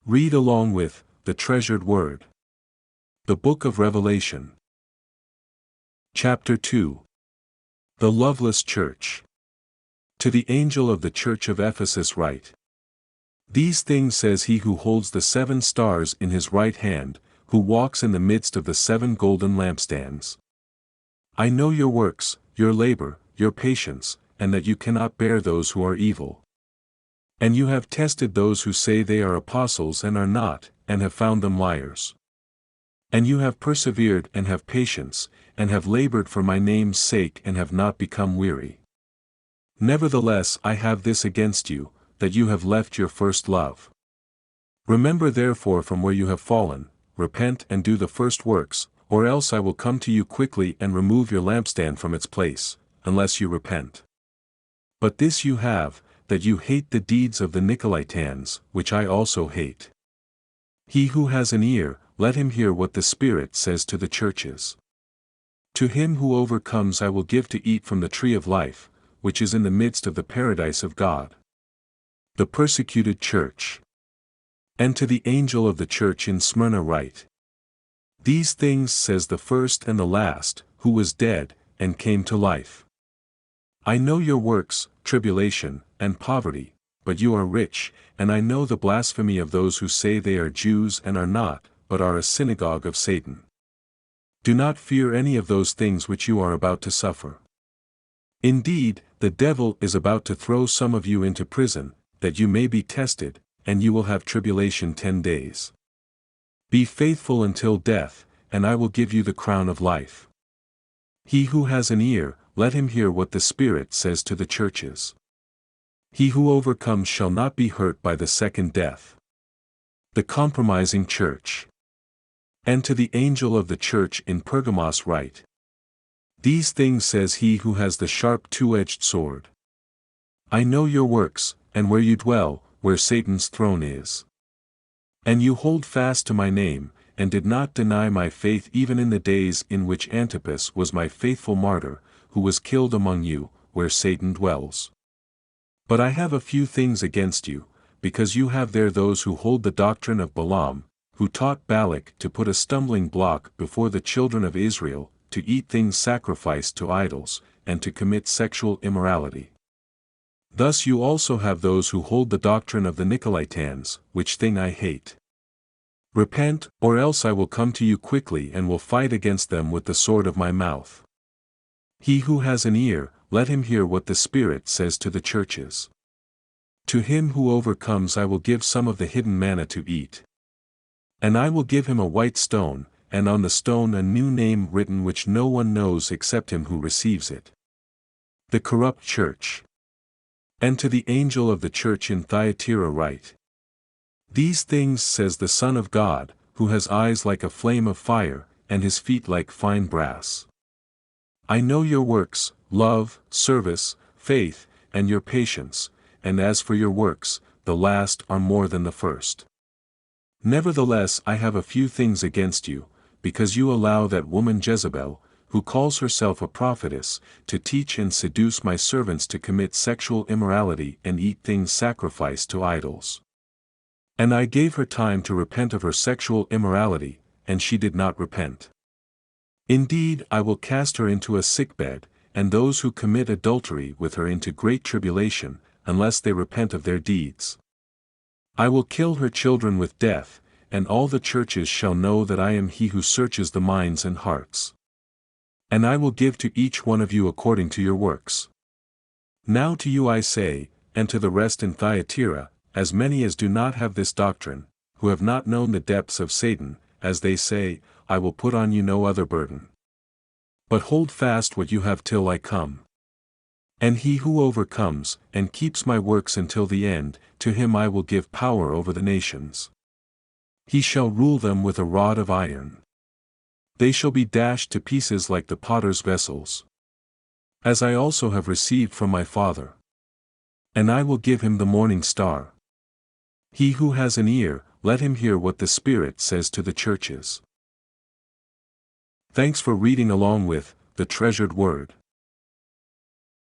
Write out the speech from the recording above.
Read along with the treasured word. The Book of Revelation. Chapter 2. The Loveless Church. To the angel of the church of Ephesus write. These things says he who holds the 7 stars in his right hand, who walks in the midst of the 7 golden lampstands. I know your works, your labor, your patience, and that you cannot bear those who are evil. And you have tested those who say they are apostles and are not, and have found them liars. And you have persevered and have patience, and have labored for my name's sake and have not become weary. Nevertheless I have this against you, that you have left your first love. Remember therefore from where you have fallen, repent and do the first works, or else I will come to you quickly and remove your lampstand from its place, unless you repent. But this you have, that you hate the deeds of the Nicolaitans, which I also hate. He who has an ear, let him hear what the Spirit says to the churches. To him who overcomes I will give to eat from the tree of life, which is in the midst of the paradise of God. The persecuted church. And to the angel of the church in Smyrna write. These things says the first and the last, who was dead, and came to life. I know your works, tribulation, and poverty, but you are rich, and I know the blasphemy of those who say they are Jews and are not, but are a synagogue of Satan. Do not fear any of those things which you are about to suffer. Indeed, the devil is about to throw some of you into prison, that you may be tested, and you will have tribulation 10 days. Be faithful until death, and I will give you the crown of life. He who has an ear, let him hear what the Spirit says to the churches. He who overcomes shall not be hurt by the second death. The compromising church. And to the angel of the church in Pergamos write. These things says he who has the sharp 2-edged sword. I know your works, and where you dwell, where Satan's throne is. And you hold fast to my name, and did not deny my faith even in the days in which Antipas was my faithful martyr, who was killed among you, where Satan dwells. But I have a few things against you, because you have there those who hold the doctrine of Balaam, who taught Balak to put a stumbling block before the children of Israel, to eat things sacrificed to idols, and to commit sexual immorality. Thus you also have those who hold the doctrine of the Nicolaitans, which thing I hate. Repent, or else I will come to you quickly and will fight against them with the sword of my mouth. He who has an ear, let him hear what the Spirit says to the churches. To him who overcomes I will give some of the hidden manna to eat. And I will give him a white stone, and on the stone a new name written which no one knows except him who receives it. The corrupt church. And to the angel of the church in Thyatira write. These things says the Son of God, who has eyes like a flame of fire, and his feet like fine brass. I know your works, love, service, faith, and your patience, and as for your works, the last are more than the first. Nevertheless I have a few things against you, because you allow that woman Jezebel, who calls herself a prophetess, to teach and seduce my servants to commit sexual immorality and eat things sacrificed to idols. And I gave her time to repent of her sexual immorality, and she did not repent. Indeed, I will cast her into a sickbed, and those who commit adultery with her into great tribulation, unless they repent of their deeds. I will kill her children with death, and all the churches shall know that I am he who searches the minds and hearts. And I will give to each one of you according to your works. Now to you I say, and to the rest in Thyatira, as many as do not have this doctrine, who have not known the depths of Satan, as they say, I will put on you no other burden. But hold fast what you have till I come. And he who overcomes, and keeps my works until the end, to him I will give power over the nations. He shall rule them with a rod of iron. They shall be dashed to pieces like the potter's vessels. As I also have received from my Father. And I will give him the morning star. He who has an ear, let him hear what the Spirit says to the churches. Thanks for reading along with the treasured word.